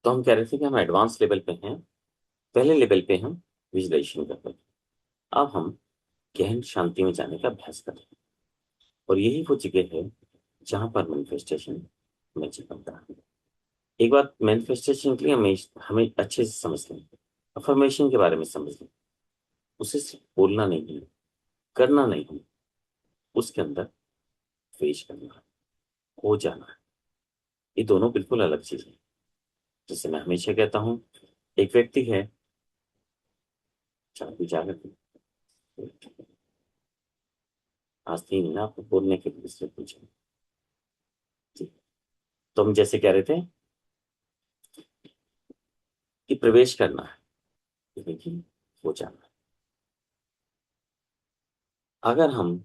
तो हम कह रहे थे कि हम एडवांस लेवल पे हैं। पहले लेवल पे हम विजुलाइजेशन कर रहे थे। अब हम गहन शांति में जाने का अभ्यास कर रहे हैं। और यही वो जगह है जहां पर मैनिफेस्टेशन मैजिक बनता है। एक बात मैनिफेस्टेशन के लिए हमें हमें अच्छे से समझ लें, अफर्मेशन के बारे में समझ लें। उसे सिर्फ बोलना नहीं है, करना नहीं है, उसके अंदर पेश करना है, हो जाना है। ये दोनों बिल्कुल अलग चीज है। जैसे मैं हमेशा कहता हूँ, एक व्यक्ति है, चार जाकर आज 3 ना आपको बोलने के लिए इसलिए पूछा। जी। तो हम जैसे कह रहे थे कि प्रवेश करना है, यानी कि हो जाना है। अगर हम,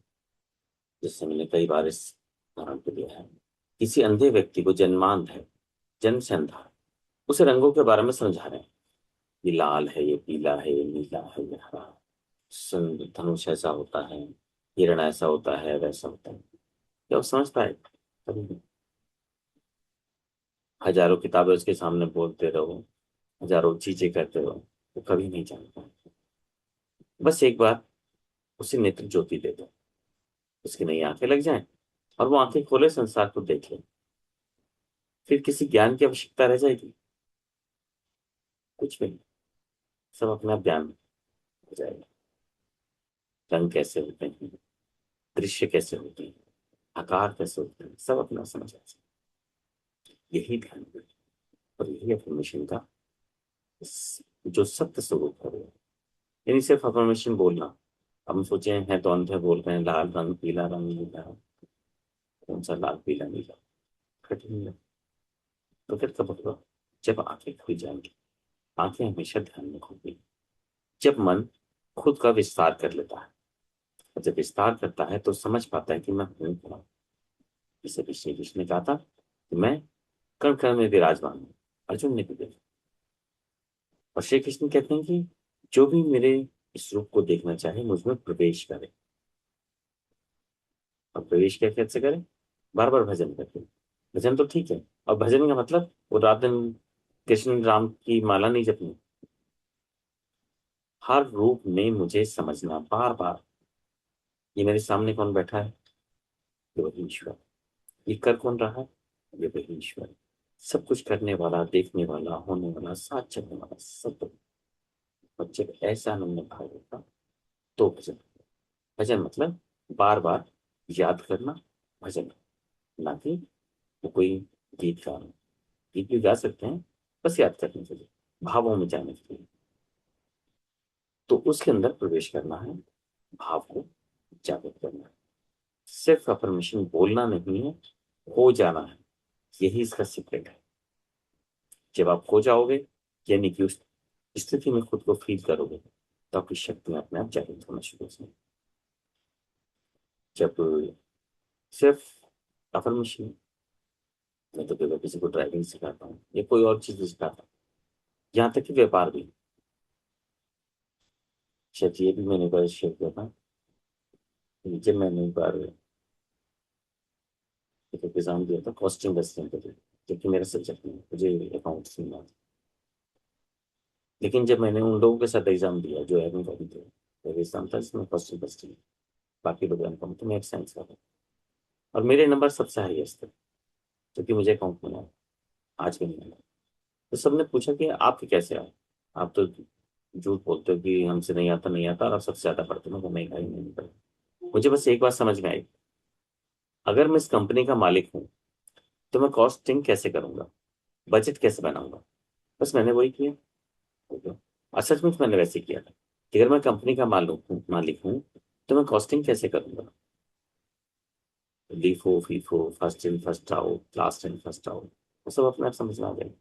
जैसे मैंने कई बार इस उदाहरण को दिया है, किसी अंधे व्यक्ति को जन्मांध है, जन्म से अंधा है, उसे रंगों के बारे में समझा रहे हैं। ये लाल है, ये पीला है, ये नीला है, ये हरा है। धनुष ऐसा होता है, हिरण ऐसा होता है, वैसा होता है। क्या वो समझ पाए? कभी नहीं। हजारों किताबें उसके सामने बोलते रहो, हजारों चीजें करते रहो, वो कभी नहीं जान पाए। बस एक बार उसे नेत्र ज्योति दे दो, उसकी नई आंखें लग जाएं और वो आंखें खोले, संसार को देख ले। फिर किसी ज्ञान की आवश्यकता रह जाएगी? कुछ भी नहीं। सब अपने आप ज्ञान हो जाएगा। रंग कैसे होते हैं, दृश्य कैसे होते हैं, आकार कैसे होते हैं, सब अपना समझ आ जाए। यही ध्यान है और यही अफर्मेशन का जो सत्य स्वरूप है वो है। यानी सिर्फ अफर्मेशन बोलना। अब हम सोचे हैं तो अंधे बोल रहे हैं, लाल रंग, पीला रंग, नीला रंग। कौन सा लाल, पीला, नीला? कठिन है। तो फिर कब होगा? जब आंखें खुल जाएंगी। आंखें हमेशा ध्यान में खुलती, जब मन खुद का विस्तार कर लेता है। और जब विस्तार करता है तो समझ पाता है कि मैं हूं कौन। जैसे ऋषि कृष्ण ने कहा था कि मैं कण कण में विराजमान हूँ। अर्जुन ने भी देखा। और श्री कृष्ण कहते हैं कि जो भी मेरे इस रूप को देखना चाहे मुझ में प्रवेश करे। और प्रवेश क्या कैसे करे? बार बार भजन करके। भजन तो ठीक है, और भजन का मतलब वो रात दिन कृष्ण राम की माला नहीं जपनी। हर रूप में मुझे समझना बार बार, ये मेरे सामने कौन बैठा है? ये वही ईश्वर। ये कर कौन रहा है? ये वही ईश्वर। सब कुछ करने वाला, देखने वाला, होने वाला, साथ चलने वाला, सब। और जब ऐसा आनंद भाव होगा तो भजन। भजन मतलब बार बार याद करना। भजन, ना कि वो कोई गीत गाना। गीत भी गा सकते हैं, बस याद करने के लिए, भावों में जाने के लिए। तो उसके अंदर प्रवेश करना है, भाव को जागृत करना है। सिर्फ अफर्मेशन बोलना नहीं है, हो जाना है। यही इसका सीक्रेट है। जब आप खो जाओगे, यानी कि उस स्थिति में खुद को फील करोगे, तो आपकी शक्तियां अपने आप जागृत होना शुरू हो जाएंगी। जब सिर्फ अफर्मेशन, मैं तो केवल किसी को ड्राइविंग सिखाता हूँ या कोई और चीज सिखाता हूँ, यहाँ तक कि व्यापार भी। शायद ये भी मैंने एक बार शेयर किया था कि जब मैंने एक बार एक एग्जाम दिया था कॉस्टिंग असिस्टेंट के लिए, जबकि मेरा सब्जेक्ट नहीं, मुझे अकाउंट्स नहीं आता। लेकिन जब मैंने उन लोगों के साथ एग्जाम दिया जो एडमिट वाले थे, तो एग्जाम था जिसमें कॉस्टिंग कॉस्टिंग, बाकी लोग एम तो मैं एक साइंस का था। और मेरे नंबर सबसे हाईएस्ट थे, क्योंकि मुझे अकाउंट में आया, आज भी नहीं आया। तो सबने पूछा कि आपके कैसे आए? आप तो झूठ बोलते हो कि हमसे नहीं आता, नहीं आता, और आप सबसे ज्यादा पढ़ते हो। मैं कहा, नहीं पढ़ा। मुझे बस एक बात समझ में आई, अगर मैं इस कंपनी का मालिक हूँ तो मैं कॉस्टिंग कैसे करूंगा, बजट कैसे बनाऊंगा? बस मैंने वही किया, हो गया। और सचमुच मैंने वैसे किया था कि अगर मैं कंपनी का मालिक हूँ तो मैं कॉस्टिंग कैसे करूंगा। LIFO FIFO, first in first out, last in first out, वो सब अपने आप समझ में आ जाएगा।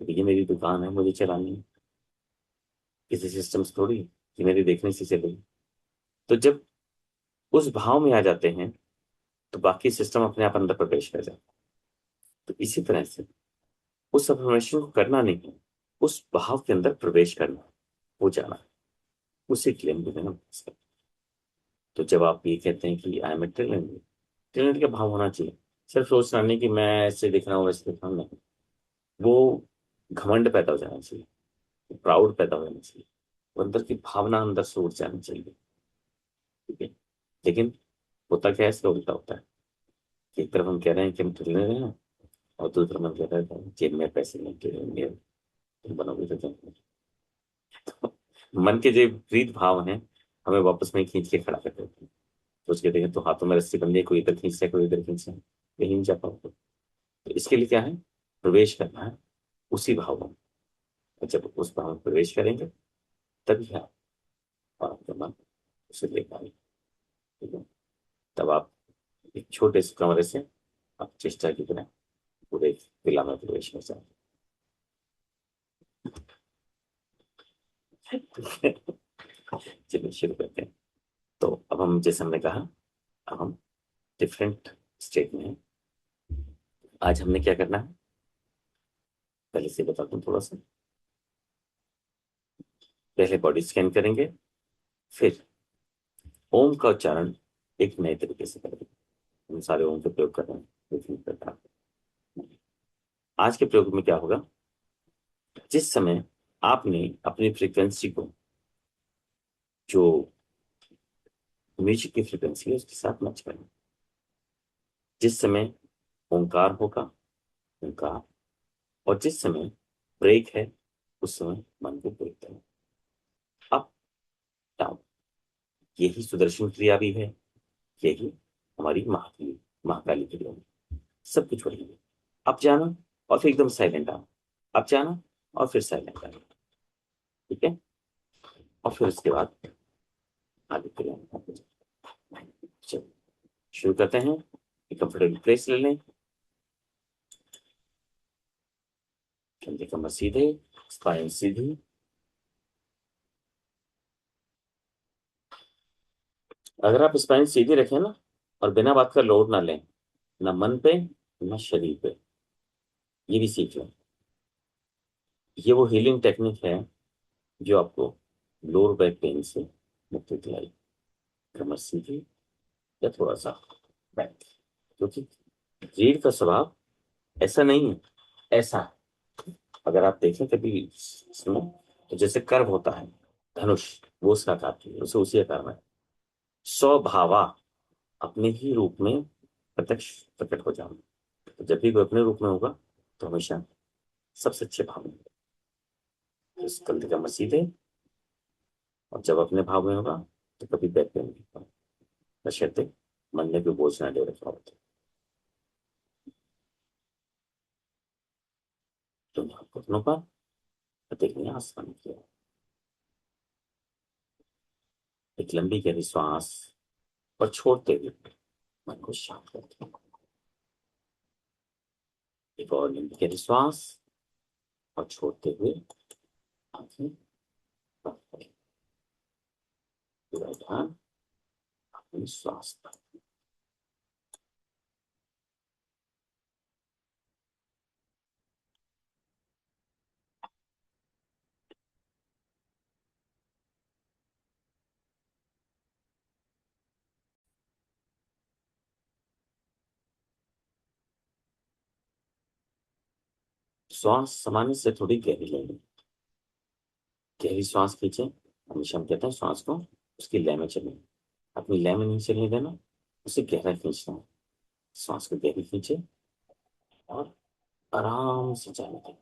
क्योंकि ये मेरी दुकान है, मुझे चलानी है। किसी सिस्टम से थोड़ी कि मेरे देखने से चलेगी। तो जब उस भाव में आ जाते हैं तो बाकी सिस्टम अपने आप अंदर प्रवेश कर जाता है। तो इसी तरह से उस अफर्मेशन को करना नहीं है, उस भाव के अंदर प्रवेश करना, हो जाना है। उसी के लिए हम विभिन्न अभ्यास करते हैं। तो जब आप ये कहते हैं कि I am a talent, talent का भाव होना चाहिए। सिर्फ सोचना नहीं कि मैं ऐसे दिख रहा हूँ, वैसे दिख रहा हूँ, नहीं। वो घमंड पैदा हो जाना चाहिए, प्राउड पैदा हो जाना चाहिए, वो अंदर की भावना अंदर से उठ जानी चाहिए। ठीक है। लेकिन होता क्या है, इसका उल्टा होता है कि एक तरफ हम कह रहे हैं कि हम तुलने रहे हैं, और दूसरी तरफ हम कह रहे हैं जेब में पैसे नहीं गिरेंगे, तुम बनोगे तो तुम। मन के जो विपरीत भाव हैं हमें वापस में खींच के खड़ा कर देते हैं। सोच के देखें तो हाथों में रस्सी बंधी है, कोई इधर खींच रहा है कोई इधर खींच रहा है, कहीं नहीं जा पाओगे। तो इसके लिए क्या है, प्रवेश करना है उसी भाव में। और जब उस भाव में प्रवेश करेंगे तभी आप और आपका मन उसे ले पाएंगे। ठीक है। तब आप एक छोटे से कमरे से आप चेष्टा की तरह पूरे किला में प्रवेश कर जाएंगे। चलिए शुरू करते हैं। तो अब हम, जैसे हमने कहा, अब हम डिफरेंट स्टेट में हैं। आज हमने क्या करना है, पहले से बता दूं थोड़ा सा। पहले बॉडी स्कैन करेंगे, फिर ओम का उच्चारण एक नए तरीके से करेंगे। हम सारे ओम का प्रयोग कर रहे हैं विभिन्न प्रकार के। आज के प्रयोग में क्या होगा, जिस समय आपने अपनी फ्रीक्वेंसी को, जो म्यूजिक की फ्रीक्वेंसी है उसके साथ मैच करना। जिस समय ओंकार होगा, ओंकार, और जिस समय ब्रेक है उस समय मन को ब्रेक करना। अप डाउन, यही सुदर्शन क्रिया भी है, यही हमारी महाकाली क्रिया है। सब कुछ वही है। अब जाना और फिर एकदम साइलेंट आना, अब जाना और फिर साइलेंट आना। ठीक है। और फिर उसके बाद आगे क्रिया में। चलो शुरू करते हैं। एक कंफर्टेबल प्लेस ले लें, कंधे कमर सीधे, स्पाइन सीधी। अगर आप स्पाइन सीधी रखें ना, और बिना बात का लोड ना लें, ना मन पे ना शरीर पे, ये भी सीख लें। ये वो हीलिंग टेक्निक है जो आपको लोअर बैक पेन से मुक्ति दिलाई। कमर सीधी या थोड़ा सा बैक, क्योंकि रीढ़ का स्वभाव ऐसा नहीं है, ऐसा है। अगर आप देखें कभी इसमें, तो जैसे कर्व होता है, धनुष, वो उसका आकार की है, उसे उसी आकार में स्वभावा अपने ही रूप में प्रत्यक्ष प्रकट हो जाना। तो जब भी वो अपने रूप में होगा तो हमेशा सबसे अच्छे भाव में होगा। तो इस कंधे का मसीदे, और जब अपने भाव में होगा तो कभी बैक पेन नहीं होगा, बशर्ते मन में भी बोझ ना ले रखा होता। तो यहाँ घुटनों पर प्रत्येक ने आसन किया, एक लंबी गहरी श्वास, और छोड़ते हुए मन को शांत करते हैं। एक और लंबी गहरी श्वास, और छोड़ते हुए आंखें बंद करें। पूरा ध्यान अपनी श्वास पर। श्वास सामान्य से थोड़ी गहरी लेंगे। गहरी श्वास खींचे, हमेशा हम कहते हैं श्वास को उसकी लय में चलें, अपनी लय में नहीं चलने देना, उसे गहरा खींचना है। श्वास को गहरी खींचे और आराम से जाने दें।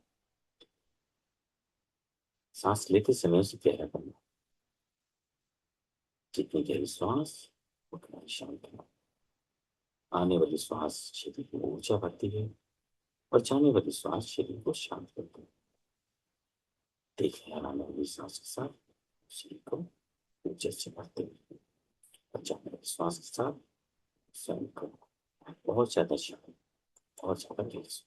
सांस लेते समय उसे गहरा करना। जितनी गहरी श्वास उतना ही शांत करना। आने वाली श्वास शरीर को ऊर्जा भरती है, और जाने वाली श्वास शरीर को शांत करती है। देखिए, आने वाली सांस के साथ शरीर को ऊर्जा से भरते हैं, और जाने वाली श्वास के साथ स्वयं को बहुत ज्यादा शांत, बहुत ज्यादा गहरी।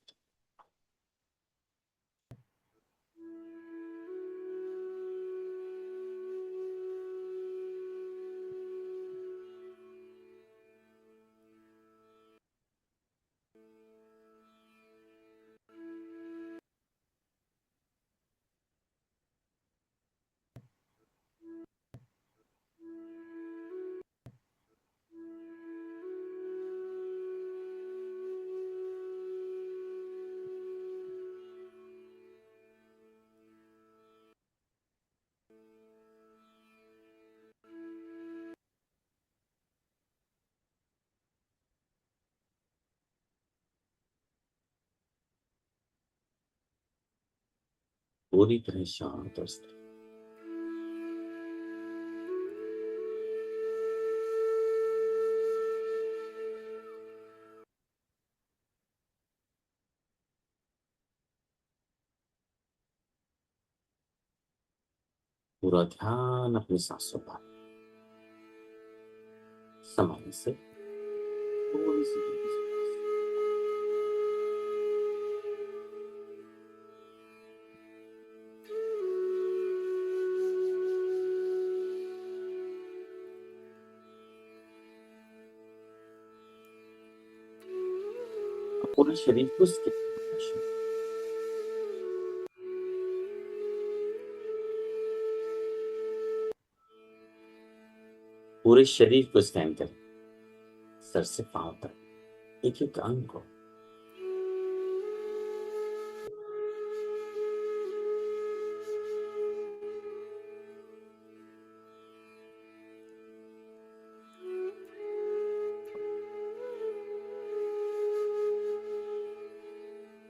पूरी तरह शांत और स्थिर। पूरा ध्यान अपनी सांसों पर, समय से थोड़ी सी देर की सांस। पूरे शरीर को स्थिर रखें। पूरे शरीर को स्कैन करें, सर से पांव तक, एक एक अंग को।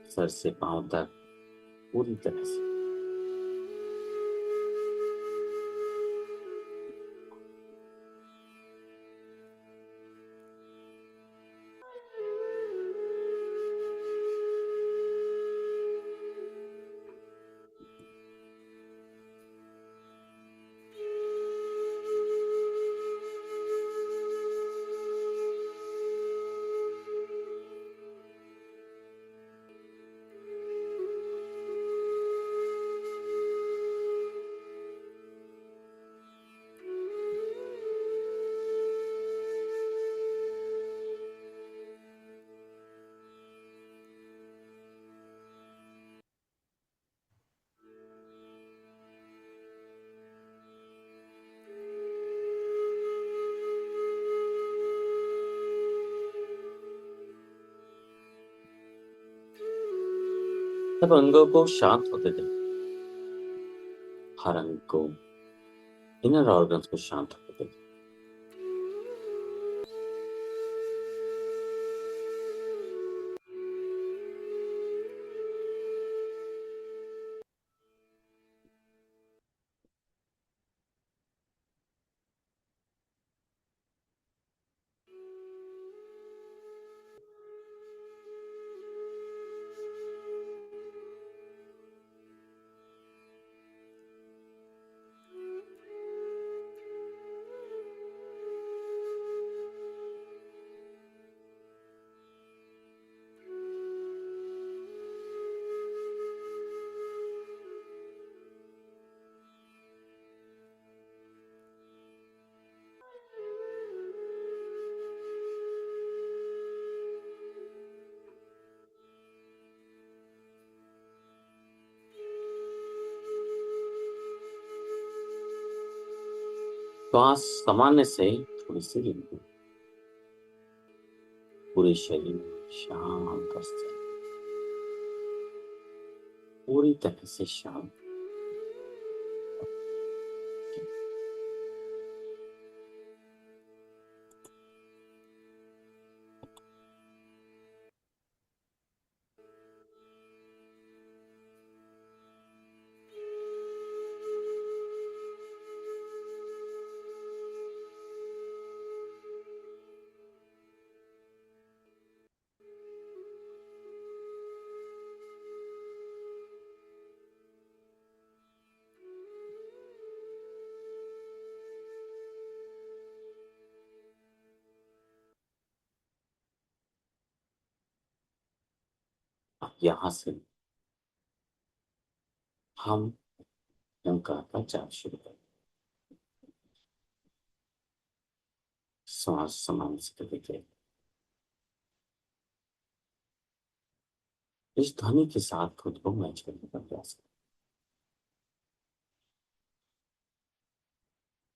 सर से पांव तक पूरी तरह से। सब अंगों को शांत होते दें। हर अंग को, इनर ऑर्गन्स को शांत होते दें। श्वास सामान्य से थोड़ी सी गिनती। पूरे शरीर में शांत और स्थिर, पूरी तरह से शांत। अब यहां से हम ओंकार का जाप शुरू करें। श्वास समान से लेके इस ध्वनि के साथ खुद को मैच करने का प्रयास करें।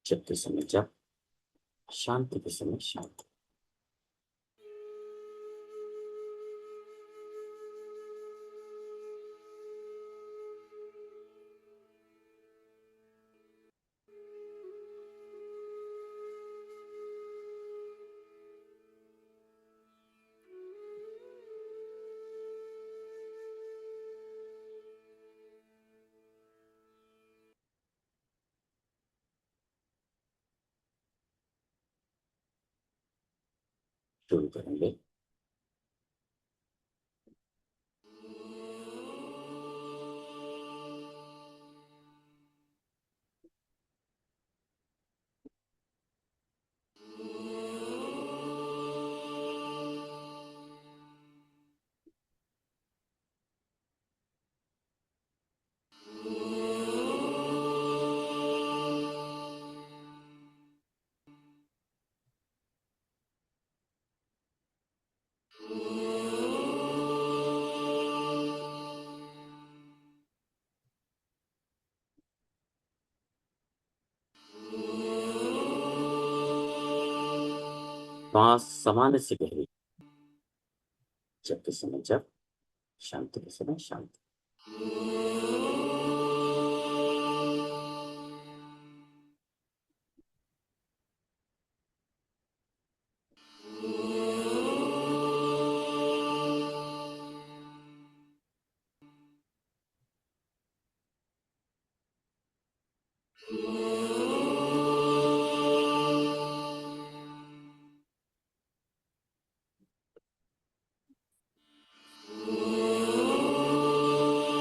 जब के समय जब, शांति के समय शांति। शुरू करेंगे। श्वास सामान्य से गहरी, जब के समय जब, शांति के समय शांति।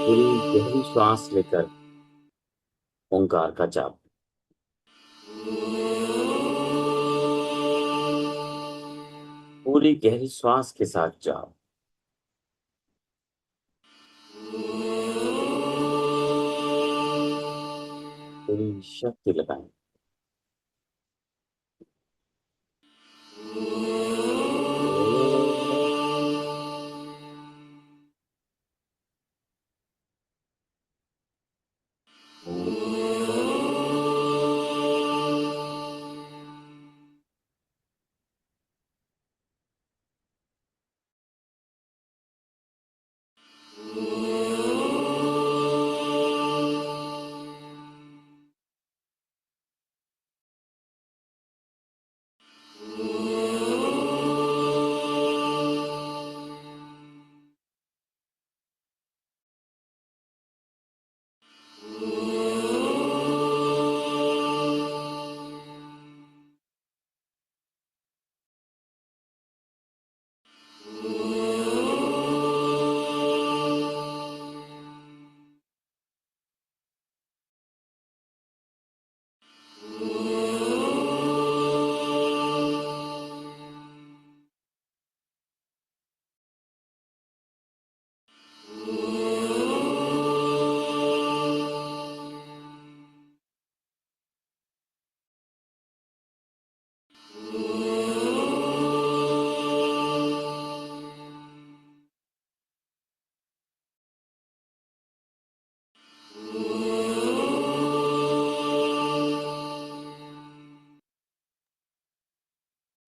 पूरी गहरी श्वास लेकर ओंकार का जाप। पूरी गहरी श्वास के साथ जाप। पूरी शक्ति लगाएं।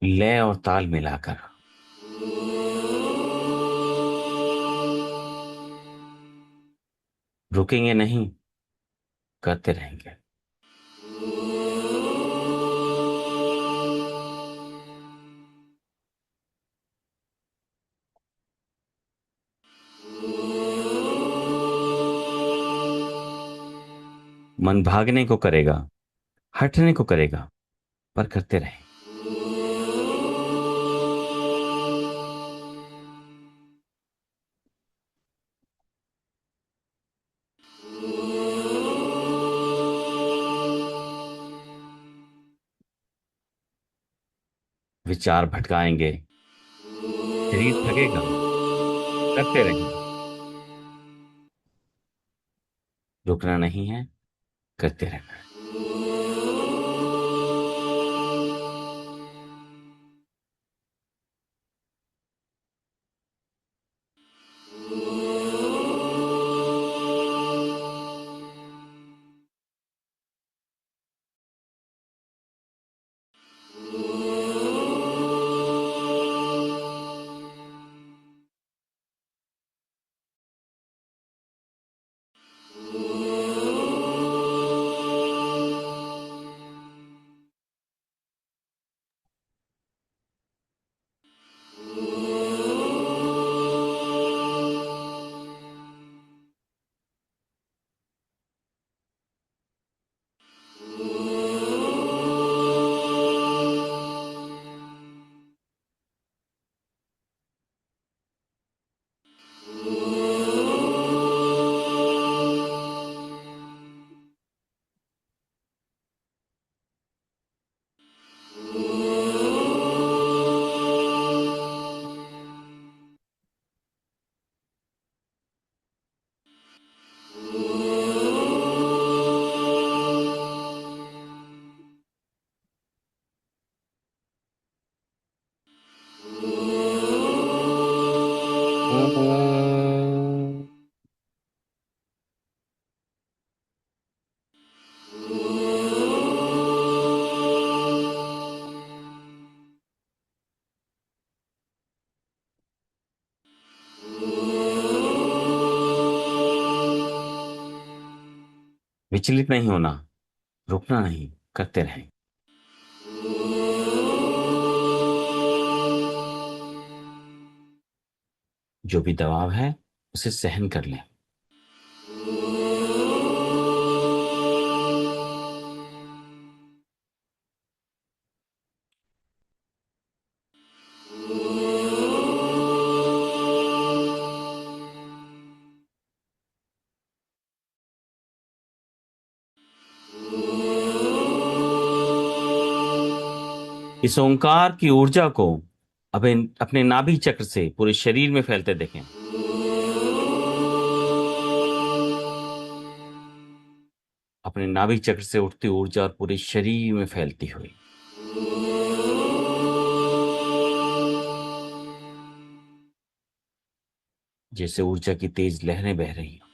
लय और ताल मिलाकर रुकेंगे नहीं, करते रहेंगे। मन भागने को करेगा, हटने को करेगा, पर करते रहें। विचार भटकाएंगे, शरीर थकेगा, करते रहें। रुकना नहीं है, करते रहना है। ओम। विचलित नहीं होना, रुकना नहीं, करते रहें। जो भी दबाव है उसे सहन कर लें। इस ओंकार की ऊर्जा को अब अपने नाभि चक्र से पूरे शरीर में फैलते देखें। अपने नाभि चक्र से उठती ऊर्जा और पूरे शरीर में फैलती हुई। जैसे ऊर्जा की तेज लहरें बह रही हैं।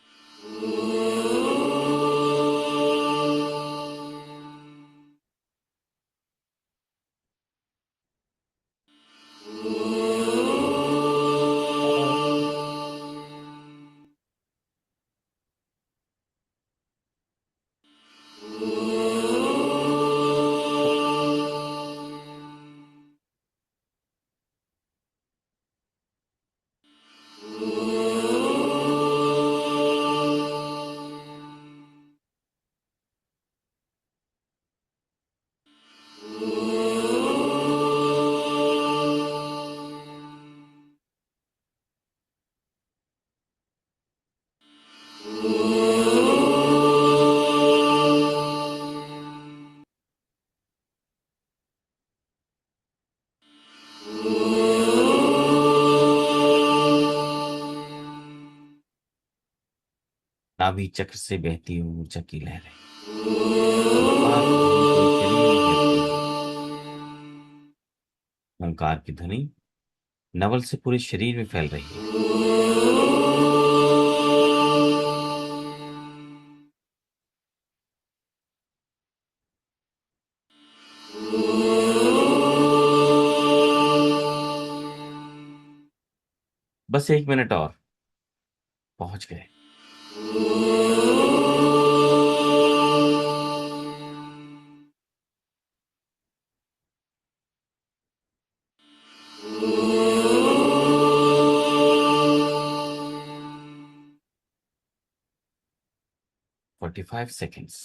नाभि चक्र से बहती हुई ऊर्जा की लहरें ओंकार की ध्वनि पूरे शरीर में फैलती हुई। ओंकार की ध्वनि नवल से पूरे शरीर में फैल रही है। बस 1 मिनट और, पहुंच गए। 45 सेकेंड्स।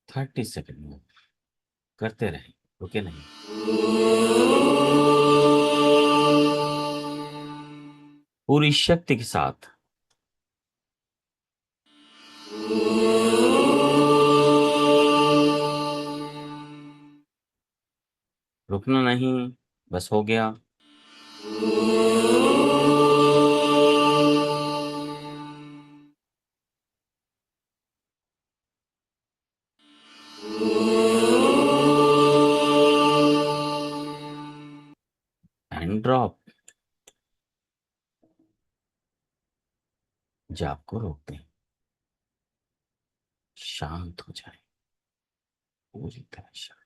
30 सेकेंड में करते रहें, रुके नहीं। पूरी शक्ति के साथ। रुकना नहीं, बस हो गया। And drop. जाप को रोक दें, शांत हो जाए, पूरी तरह शांत।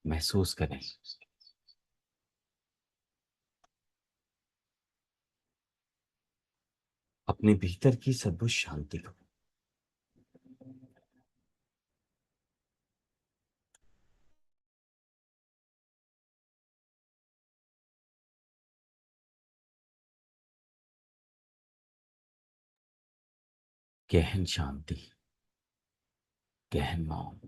महसूस करें अपने भीतर की सद्भुत शांति को। गहन शांति, गहन मौन।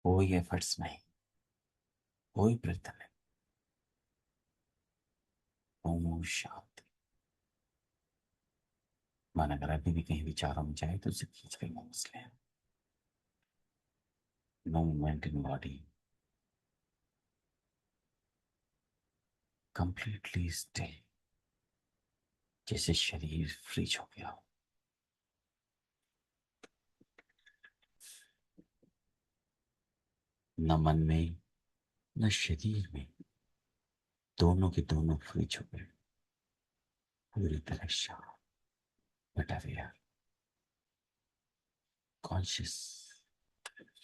कोई एफर्ट्स नहीं, कोई प्रयत्न नहीं। ओम शांति। मन अगर अभी भी कहीं विचारों में जाए तो उसे खींच कर वापस ले। No movement in body, completely still, जैसे शरीर फ्रीज हो गया हो। न मन में न शरीर में, दोनों के दोनों फ्रीज हो गए, पूरी तरह शांत, बट अवेयर, कॉन्शियस,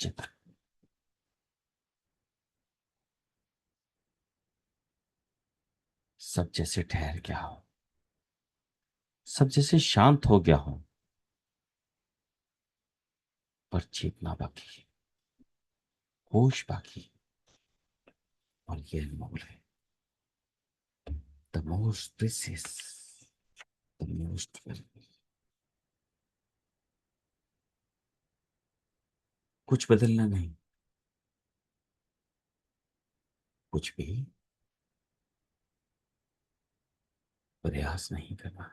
चेतन। सब जैसे ठहर गया हो, सब जैसे शांत हो गया हो, पर चेतना बाकी है, होश बाकी है। और ये अनमोल है, the most precious, the most. कुछ बदलना नहीं, कुछ भी प्रयास नहीं करना,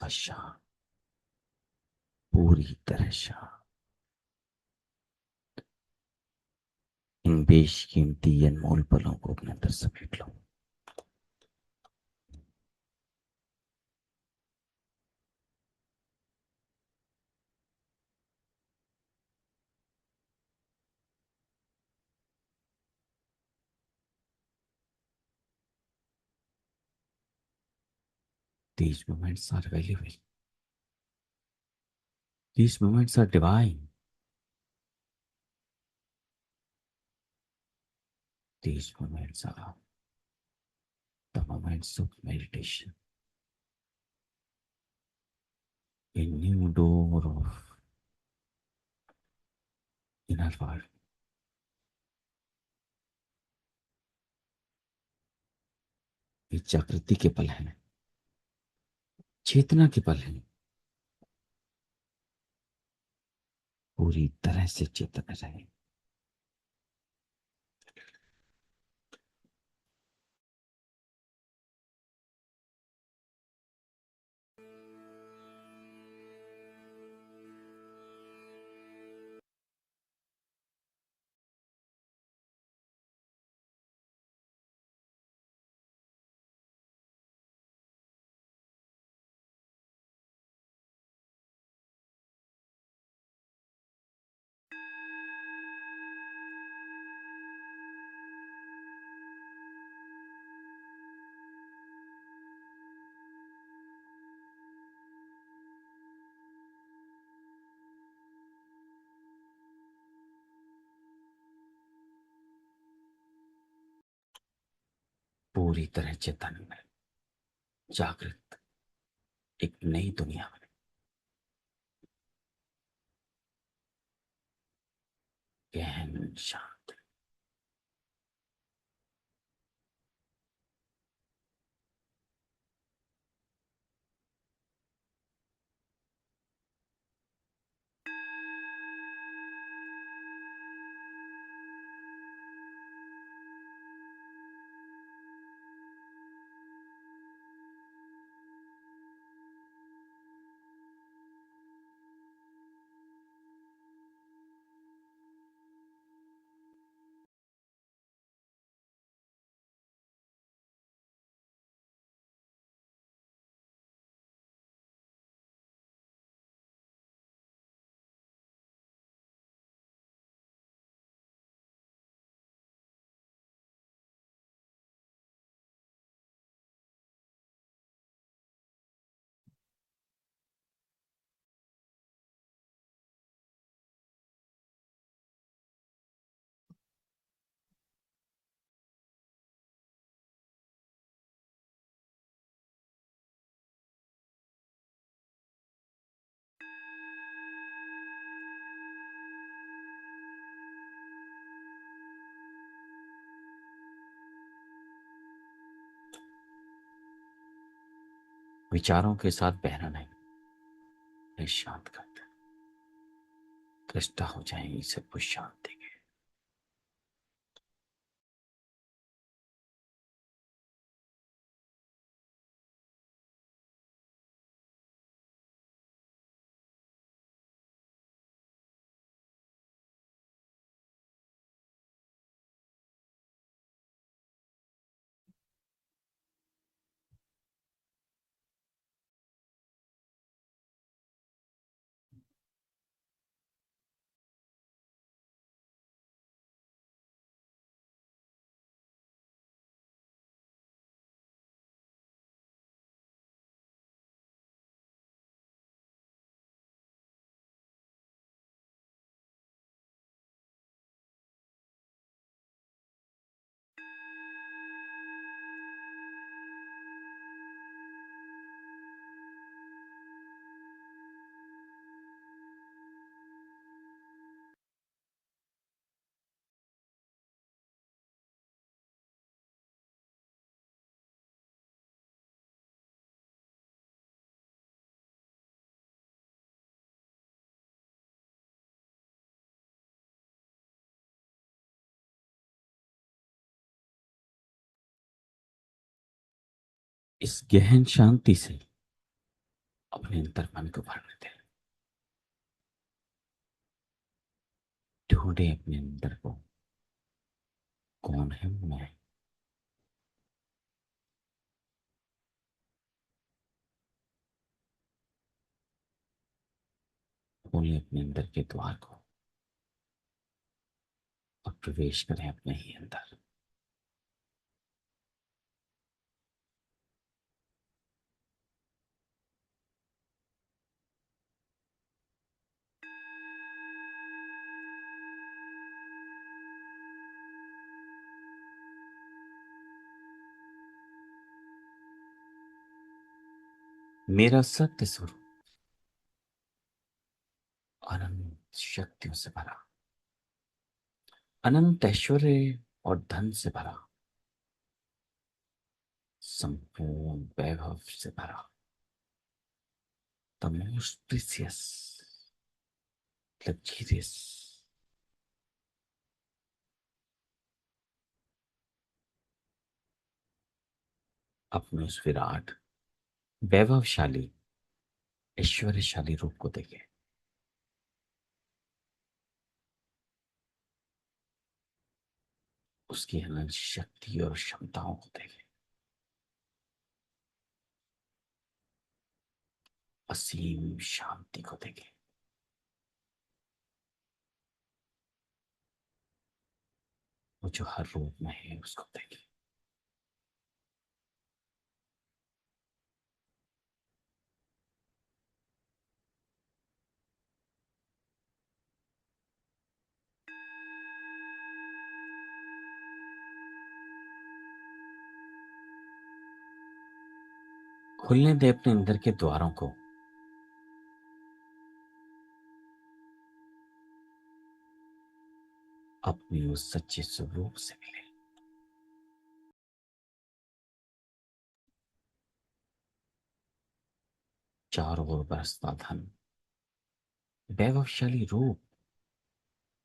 बस शांत, पूरी तरह शांत। इन बेशकीमती अनमोल पलों को अपने अंदर समेट लो। These moments are valuable. These moments are divine. These moments are the moments of meditation. A new door of inner world. ये जागृति के पल हैं, चेतना के पल हैं। पूरी तरह से चेतन रहे। पूरी तरह चेतन में, जागृत, एक नई दुनिया में, गहन शांत। विचारों के साथ बहना नहीं, ये शांत करता है, दृष्टा हो जाएंगे, सबको शांति के। इस गहन शांति से अपने अंतर मन को भरने दें। ढूंढे अपने अंदर को, कौन है मैं। खोलें अपने अंदर के द्वार को और प्रवेश करें अपने ही अंदर। मेरा सत्य स्वरूप अनंत शक्तियों से भरा, अनंत ऐश्वर्य और धन से भरा, संपूर्ण वैभव से भरा, द मोस्ट प्रीसियस, लग्जरियस, अपने उस विराट वैभवशाली ऐश्वर्यशाली रूप को देखें। उसकी अनंत शक्ति और क्षमताओं को देखें। असीम शांति को देखें। वो जो हर रूप में है उसको देखें। खुलने दे अपने अंदर के द्वारों को। अपने उस सच्चे स्वरूप से मिले। चारों ओर बरसता धन, वैभवशाली रूप,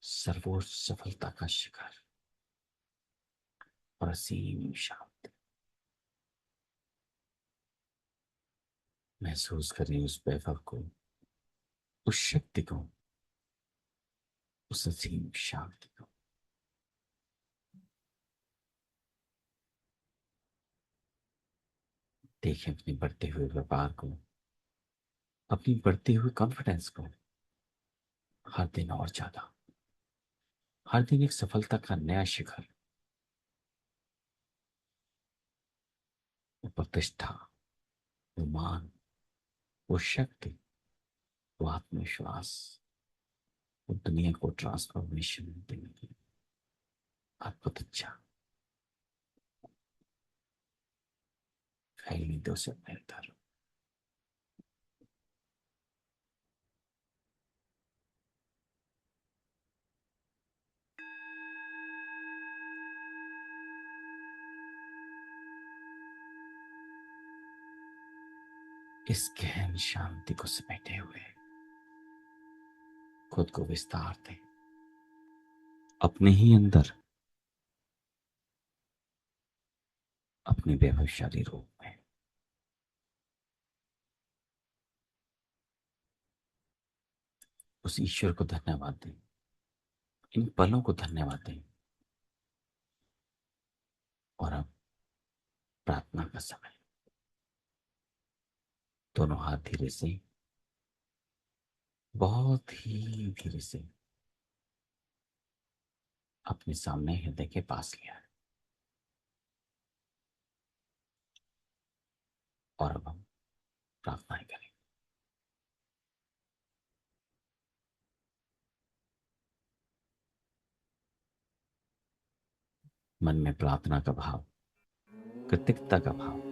सर्वोच्च सफलता का शिखर और असीम शांति। महसूस करें उस वैभव को, उस शक्ति को, उस असीम शांति को। देखें अपने बढ़ते हुए व्यापार को, अपनी बढ़ती हुई कॉन्फिडेंस को। हर दिन और ज्यादा, हर दिन एक सफलता का नया शिखर। वो प्रतिष्ठा, वो मान, वो शक्ति, वो आत्मविश्वास, वो दुनिया को ट्रांसफॉर्मेशन देने की अद्भुत इच्छा। फैलने दो से बेहतर। इस गहन शांति को समेटे हुए खुद को विस्तार दें अपने ही अंदर, अपने वैभवशाली रूप में। उस ईश्वर को धन्यवाद दें, इन पलों को धन्यवाद दें। और अब प्रार्थना का समय। दोनों हाथ धीरे से, बहुत ही धीरे से अपने सामने हृदय के पास लिया है। और अब हम प्रार्थनाएं करें। मन में प्रार्थना का भाव, कृतज्ञता का भाव।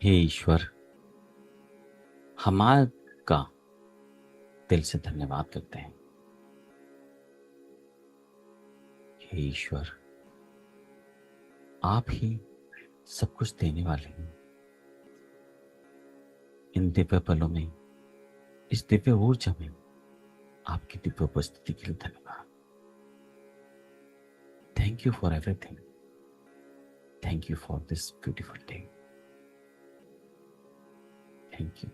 हे ईश्वर, हम आपका दिल से धन्यवाद करते हैं। हे ईश्वर, आप ही सब कुछ देने वाले हैं। इन दिव्य पलों में, इस दिव्य ऊर्जा में आपकी दिव्य उपस्थिति के लिए धन्यवाद। Thank you for everything. Thank you for this beautiful day. Thank you.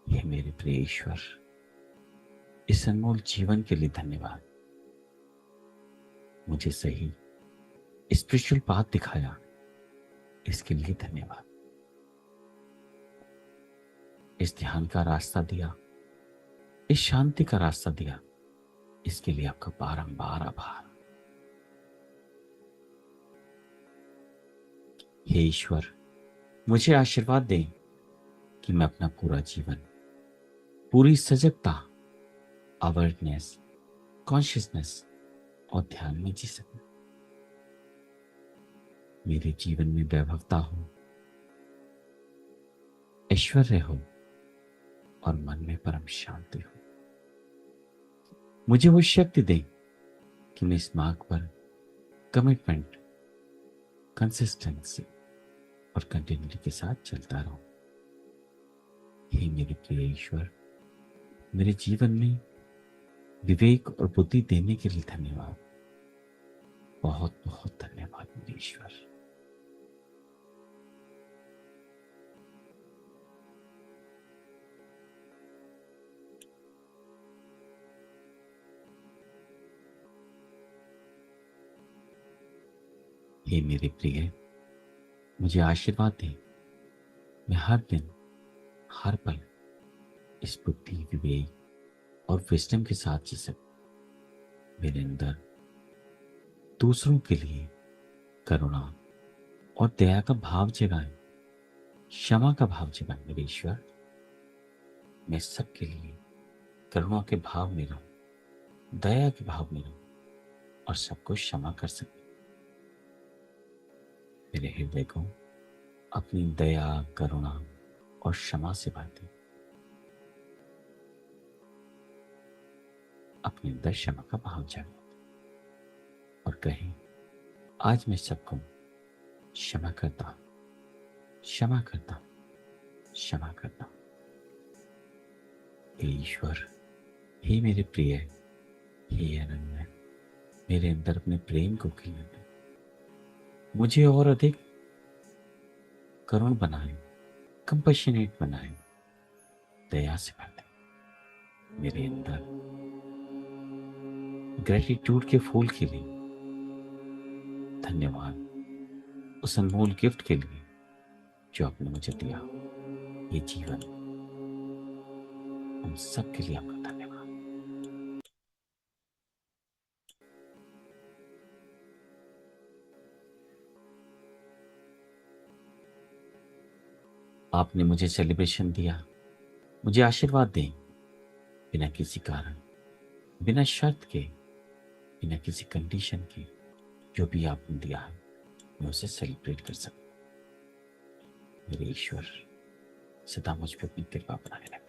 हे मेरे प्रिय ईश्वर, इस अनमोल जीवन के लिए धन्यवाद। मुझे सही स्पिरिचुअल पाथ दिखाया, इसके लिए धन्यवाद। इस ध्यान का रास्ता दिया, इस शांति का रास्ता दिया, इसके लिए आपका बारंबार आभार। हे ईश्वर, मुझे आशीर्वाद दें कि मैं अपना पूरा जीवन पूरी सजगता, अवेयरनेस, कॉन्शियसनेस और ध्यान में जी सकूं। मेरे जीवन में वैभवता हो, ऐश्वर्य हो और मन में परम शांति हो। मुझे वो शक्ति दे कि मैं इस मार्ग पर कमिटमेंट, कंसिस्टेंसी और कंटिन्यूटी के साथ चलता रहूं। हे मेरे प्रिय ईश्वर, मेरे जीवन में विवेक और बुद्धि देने के लिए धन्यवाद। बहुत बहुत धन्यवाद मेरे ईश्वर। हे मेरे प्रिय, मुझे आशीर्वाद दें, मैं हर दिन, हर पल इस बुद्धि, विवेक और विजडम के साथ जी सकूं। मेरे अंदर दूसरों के लिए करुणा और दया का भाव जगाएं, क्षमा का भाव जगाएं मेरे ईश्वर। मैं सबके लिए करुणा के भाव में रहूं, दया के भाव में रहूं और सबको क्षमा कर सकूं। मेरे हृदय को अपनी दया, करुणा और क्षमा से भर दें। अपने अंदर क्षमा का भाव जागे और कहें, आज मैं सबको क्षमा करता हूं, क्षमा करता हूं, क्षमा करता हूं। हे ईश्वर, हे मेरे प्रिय, हे अनन्य, मेरे अंदर अपने प्रेम को खिलने दें। मुझे और अधिक करुण बनाएं, कंपैशनेट बनाएं, दया से भर दें। मेरे अंदर ग्रेटिट्यूड के फूल खिले। धन्यवाद उस अनमोल गिफ्ट के लिए जो आपने मुझे दिया, ये जीवन। हम सबके लिए आपका धन्यवाद। आपने मुझे सेलिब्रेशन दिया, मुझे आशीर्वाद दें, बिना किसी कारण, बिना शर्त के, बिना किसी कंडीशन के। जो भी आपने दिया है मैं उसे सेलिब्रेट कर सकूं। मेरे ईश्वर सदा मुझ पर अपनी कृपा बनाए रखें।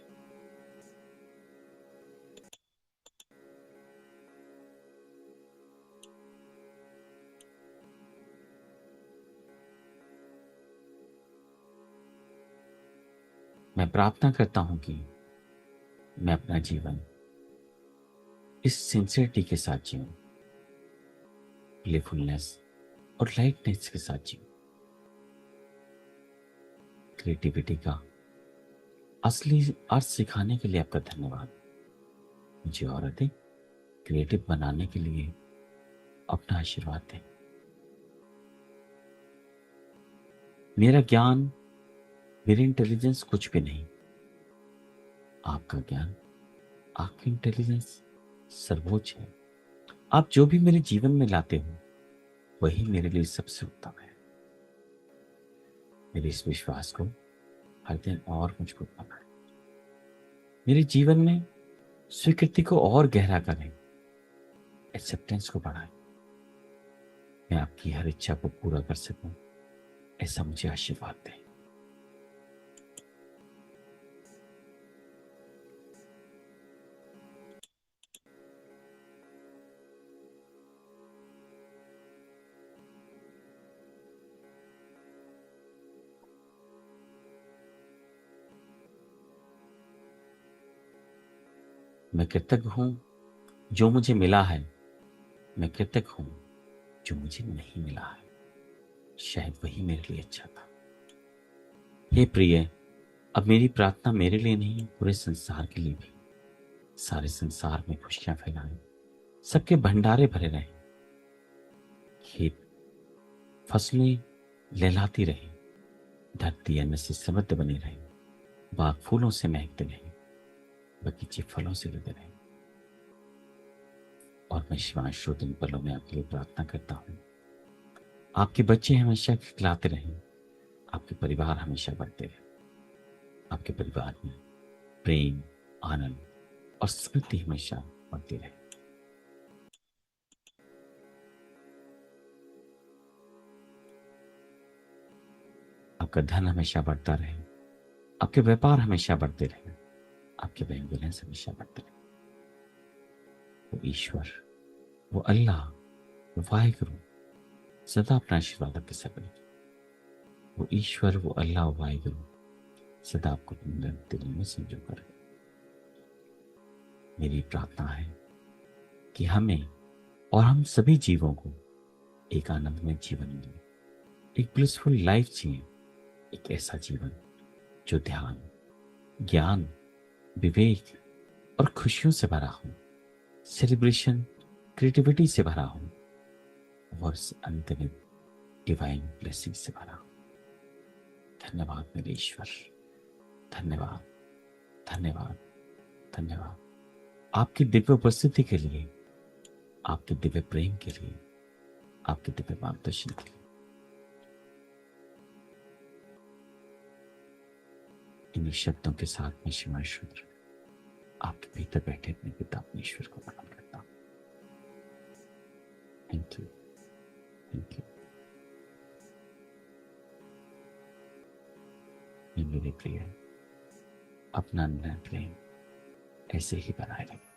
मैं प्रार्थना करता हूं कि मैं अपना जीवन इस सिंसियरिटी के साथ जीऊं, प्लेफुलनेस और लाइटनेस के साथ जीऊं। क्रिएटिविटी का असली अर्थ सिखाने के लिए आपका धन्यवाद। मुझे और अधिक क्रिएटिव बनाने के लिए अपना आशीर्वाद दें। मेरा ज्ञान, मेरी इंटेलिजेंस कुछ भी नहीं। आपका ज्ञान, आपकी इंटेलिजेंस सर्वोच्च है। आप जो भी मेरे जीवन में लाते हो वही मेरे लिए सबसे उत्तम है। मेरे इस विश्वास को हर दिन और मजबूत बनाएं। मेरे जीवन में स्वीकृति को और गहरा करें, एक्सेप्टेंस को बढ़ाएं। मैं आपकी हर इच्छा को पूरा कर सकूं, ऐसा मुझे आशीर्वाद दें। मैं कृतज्ञ हूं जो मुझे मिला है। मैं कृतज्ञ हूं जो मुझे नहीं मिला है। शायद वही मेरे लिए अच्छा था। हे प्रिय, अब मेरी प्रार्थना मेरे लिए नहीं, पूरे संसार के लिए भी। सारे संसार में खुशियां फैलाएं, सबके भंडारे भरे रहें, खेत फसलें लहलाती रहें, धरती अन्न से समृद्ध बनी रहे, बाग फूलों से महकते रहे, बगीचे फलों से लदे रहे। और मैं शिवांशु दिन पलों में आपके लिए प्रार्थना करता हूँ, आपके बच्चे हमेशा खिलाते रहें, आपके परिवार हमेशा बढ़ते रहे, आपके परिवार में प्रेम, आनंद और स्मृति हमेशा बढ़ती रहे। आपका धन हमेशा बढ़ता रहे, आपके व्यापार हमेशा बढ़ते रहे, आपके बैंक बैलेंस हमेशा बढ़ते रहे। वो ईश्वर, वो अल्लाह, वो वाहिगुरु सदा अपना आशीर्वाद आपके साथ बने। वो ईश्वर, वो अल्लाह, वो वाहिगुरु सदा आपको अपने दिल में संजो कर। मेरी प्रार्थना है कि हमें और हम सभी जीवों को एक आनंदमय जीवन मिले, एक ब्लिसफुल लाइफ जिए, एक ऐसा जीवन जो ध्यान, ज्ञान, विवेक और खुशियों से भरा हो, सेलिब्रेशन, क्रिएटिविटी से भरा हो और अंत में डिवाइन ब्लेसिंग से भरा हो। धन्यवाद मेरे ईश्वर, धन्यवाद, धन्यवाद, धन्यवाद आपकी दिव्य उपस्थिति के लिए, आपके दिव्य प्रेम के लिए, आपके दिव्य मार्गदर्शन के लिए। इन शब्दों के साथ मैं शिवांशु आपके भीतर बैठे अपने पिता ईश्वर को प्रणाम करता हूं। Thank you, thank you. मेरे प्रिय, अपना नया प्रेम ऐसे ही बनाए रखें।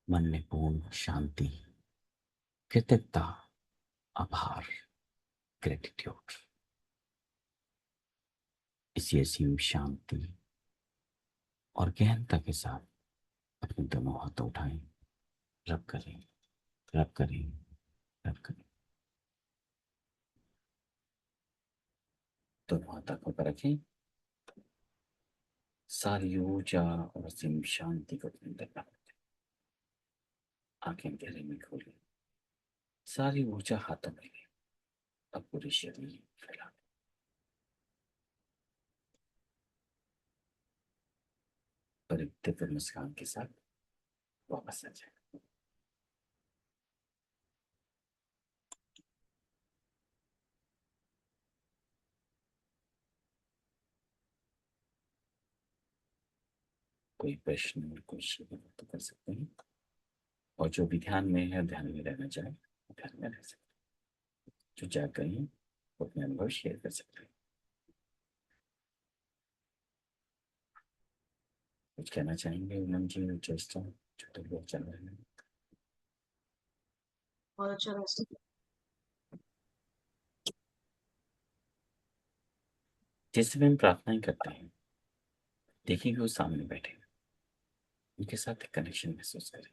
मन में पूर्ण शांति, कृतज्ञता, आभार, ग्रेटिट्यूड, इसी असीम शांति और गहनता के साथ अपने दोनों हाथ उठाएं, रब करें, रब करें, रब करें। दोनों हाथ आंखों पर रखें। सारी ऊर्जा और असीम शांति को अपने अंदर डालें। आंखें गहरे में खोलें। सारी ऊर्जा हाथों में लें। अब पूरे शरीर में फैला दें। और एक दिव्य मुस्कान के साथ वापस आ जाए। कोई प्रश्न, कोई शिविर तो कर सकते हैं। और जो भी ध्यान में है, ध्यान में रहना चाहे, ध्यान में रह सकते हैं। जो चाह कहें वो अपने अनुभव शेयर कर सकते हैं। कुछ कहना चाहेंगे उन्नम जी, चेष्टा छोटे लोग चल रहे हैं। बहुत अच्छा रास्ता। जिस समय हम प्रार्थनाएं करते हैं, देखिए कि वो सामने बैठे हैं, उनके साथ एक कनेक्शन महसूस करें।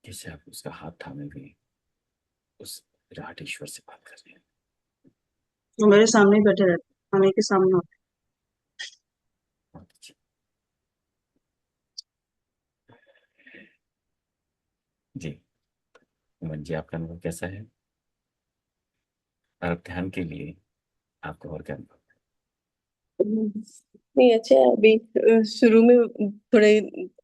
जैसे आप उसका हाथ थामे हुए उस विराट ईश्वर से बात कर रहे हैं। वो मेरे सामने ही बैठे रहते हैं, खाने के सामने होते बहुत अच्छी। जी मन जी, आपका अनुभव कैसा है? और अब ध्यान के लिए आपको और क्या अनुभव? नहीं, अच्छा है। अभी शुरू में थोड़े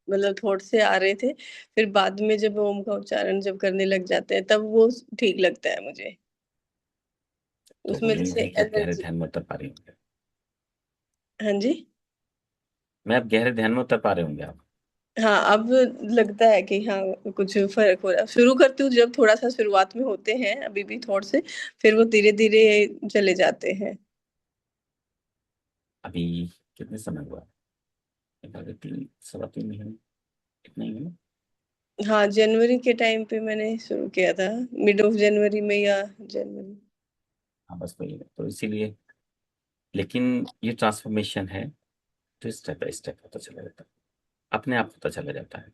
मतलब थोट से आ रहे थे, फिर बाद में जब ओम का उच्चारण जब करने लग जाते हैं तब वो ठीक लगता है मुझे। तो उसमें उम्मीद जैसे है कि आप गहरे एनर्जी। ध्यान में उतर पा रहे होंगे। हाँ जी। मैं आप गहरे ध्यान में उतर पा रहे होंगे आप। हाँ, अब लगता है कि हाँ कुछ फर्क हो रहा है। शुरू करती हूँ जब थोड़ा सा शुरुआत में होते हैं अभी भी थोट से, फिर वो धीरे धीरे चले जाते हैं। अभी कितने समय हुआ? एक 3 सवा 3 महीने, इतना ही है ना? हाँ, जनवरी के टाइम पे मैंने शुरू किया था, मिड ऑफ जनवरी में या जनवरी। हाँ बस वही है, तो इसीलिए। लेकिन ये ट्रांसफॉर्मेशन है तो स्टेप बाय स्टेप होता चला जाता है, अपने आप होता चला जाता है।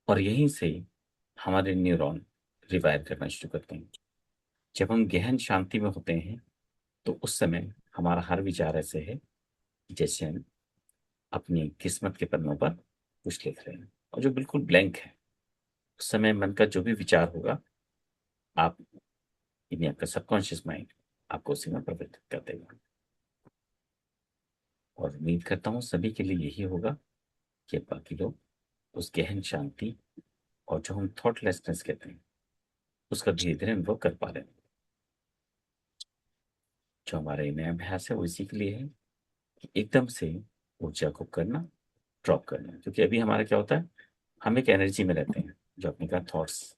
और यहीं से हमारे न्यूरॉन रिवायर करना शुरू करते हैं। जब हम गहन शांति में होते हैं तो उस समय हमारा हर विचार ऐसे है जैसे हम अपनी किस्मत के पन्नों पर कुछ लिख रहे हैं, और जो बिल्कुल ब्लैंक है। उस समय मन का जो भी विचार होगा, आप यानी आपका सबकॉन्शियस माइंड आपको उसी में प्रवृत्त कर देगा। और उम्मीद करता हूँ सभी के लिए यही होगा कि बाकी लोग उस गहन शांति और जो हम थॉटलेसनेस कहते हैं उसका धीरे धीरे अनुभव कर पा रहे हैं। जो हमारा ये नया अभ्यास है वो इसी के लिए है कि एकदम से ऊर्जा को करना, ड्रॉप करना। क्योंकि अभी हमारा क्या होता है, हम एक एनर्जी में रहते हैं, जो अपने का थॉट्स,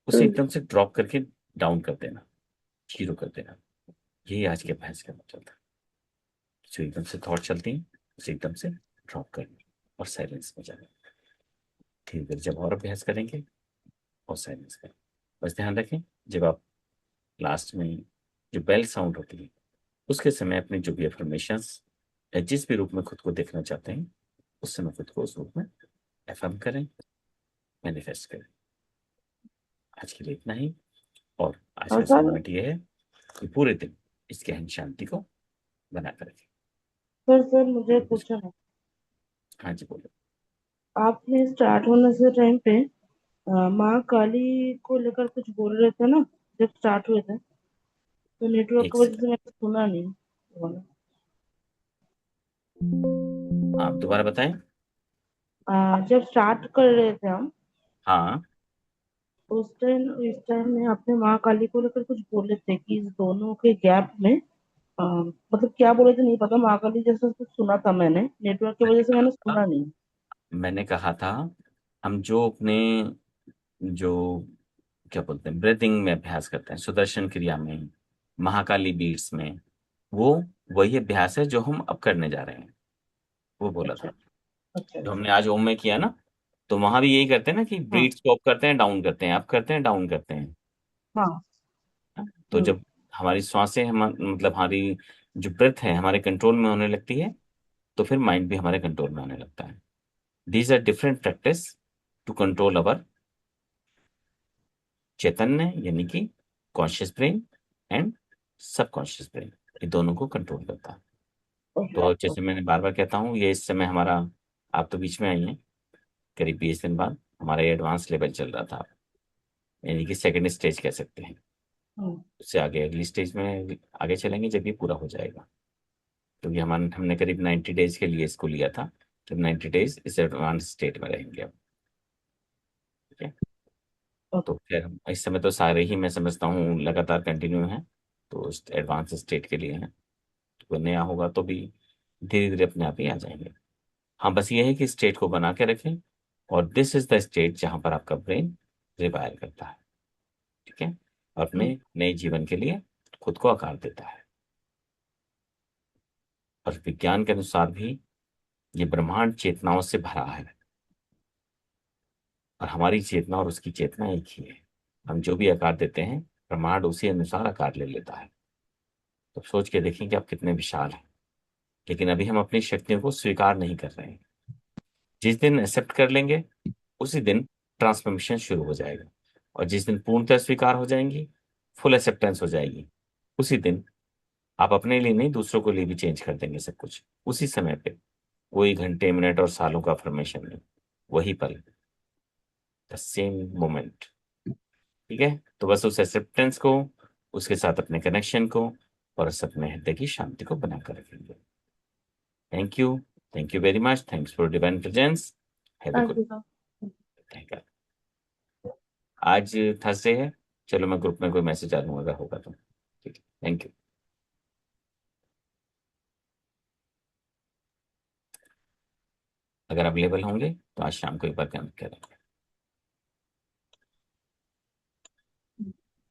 उसे हम्म। एकदम से ड्रॉप करके डाउन कर देना, जीरो कर देना। यही आज के अभ्यास का मतलब था। जो एकदम से थॉट चलती हैं उसे एकदम से ड्रॉप करना और साइलेंस में जाना। ठीक है, जब और अभ्यास करेंगे और साइलेंस करें। बस ध्यान रखें, जब आप लास्ट में जो बेल साउंड होती है उसके समय अपने जो भी अफर्मेशंस या जिस भी रूप में खुद को देखना चाहते हैं उस समय खुद को उस रूप में एफर्म करें, मैनिफेस्ट करें। आज के लिए इतना ही। और आज हैं। का और सर, असाइनमेंट ये है कि पूरे दिन इस गहन शांति को बना कर रखें। सर मुझे और कुछ? पूछना है। हाँ जी बोलो। आपने स्टार्ट होने से टाइम पे माँ काली को लेकर कुछ बोल रहे थे ना, जब स्टार्ट हुए थे, तो नेटवर्क एक की वजह से सेकंड, मैंने सुना नहीं वो वाला। आप दोबारा बताएं। जब स्टार्ट कर रहे थे हम, हाँ, इस टाइम में आपने माँ काली को लेकर कुछ बोले थे कि इस दोनों के गैप में मतलब क्या बोले थे नहीं पता, माँ काली जैसा कुछ सुना था मैंने, नेटवर्क की वजह मैंने से कहा मैंने था सुना नहीं। मैंने कहा था हम जो अपने जो क्या बोलते हैं ब्रीदिंग में अभ्यास करते हैं, सुदर्शन क्रिया में, महाकाली बीट्स में, वो वही अभ्यास है जो हम अब करने जा रहे हैं, वो बोला अच्छा था। अच्छा जो अच्छा। हमने आज ओम में किया ना, तो वहां भी यही करते हैं ना कि हाँ ब्रीथ को अप करते हैं, डाउन करते हैं, अप करते हैं, डाउन करते हैं। हाँ। हाँ? तो हम्म। जब हमारी सांसें मतलब हमारी जो ब्रेथ है हमारे कंट्रोल में होने लगती है, तो फिर माइंड भी हमारे कंट्रोल में होने लगता है। These are different practice to control our चैतन्य, यानी कि conscious brain and subconscious brain, ये दोनों को कंट्रोल करता है। तो ओके। जैसे मैंने बार बार कहता हूँ, ये इस समय हमारा, आप तो बीच में आई हैं, करीब 20 दिन बाद हमारा ये एडवांस लेवल चल रहा था, यानी कि सेकंड स्टेज कह सकते हैं। हम्म, उससे आगे अगली स्टेज में आगे चलेंगे जब ये पूरा हो जाएगा। क्योंकि हमने करीब 90 डेज के लिए इसको लिया था, तो 90 डेज इस एडवांस स्टेट में रहेंगे अब। ठीक है। तो ओके। फिर इस समय तो सारे ही मैं समझता हूँ लगातार कंटिन्यू हैं, तो एडवांस स्टेट के लिए हैं। कोई नया होगा तो भी धीरे धीरे अपने आप ही आ जाएंगे। हाँ, बस ये है कि स्टेट को बना के रखें, और दिस इज द स्टेट जहाँ पर आपका ब्रेन रिवायर करता है। ठीक है। और हम्म, अपने नए जीवन के लिए खुद को आकार देता है। और विज्ञान के अनुसार भी ये ब्रह्मांड चेतनाओं से भरा है, और हमारी चेतना और उसकी चेतना एक ही है। हम जो भी आकार देते हैं, ब्रह्मांड उसी अनुसार आकार ले लेता है। तो सोच के देखें कि आप कितने विशाल हैं। लेकिन अभी हम अपनी शक्तियों को स्वीकार नहीं कर रहे हैं। जिस दिन एक्सेप्ट कर लेंगे, उसी दिन ट्रांसफॉर्मेशन शुरू हो जाएगा। और जिस दिन पूर्णतः स्वीकार हो जाएंगी, फुल एक्सेप्टेंस हो जाएगी, उसी दिन आप अपने लिए नहीं, दूसरों के लिए भी चेंज कर देंगे सब कुछ, उसी समय पे। कोई घंटे मिनट और सालों का फॉर्मेशन नहीं, वही पल, द सेम मोमेंट। ठीक है। तो बस उस एक्सेप्टेंस को, उसके साथ अपने कनेक्शन को, और उस अपने हृदय की शांति को बनाकर रखेंगे। Thank you. Thank you very much. Thanks for divine presence. Have a thank good. You sir. Thank you. आज थर्सडे है। चलो मैं ग्रुप में कोई मैसेज डालूंगा अगर होगा तो। ठीक है। Thank you. अगर अवेलेबल होंगे तो आज शाम को एक बार कनेक्ट करें।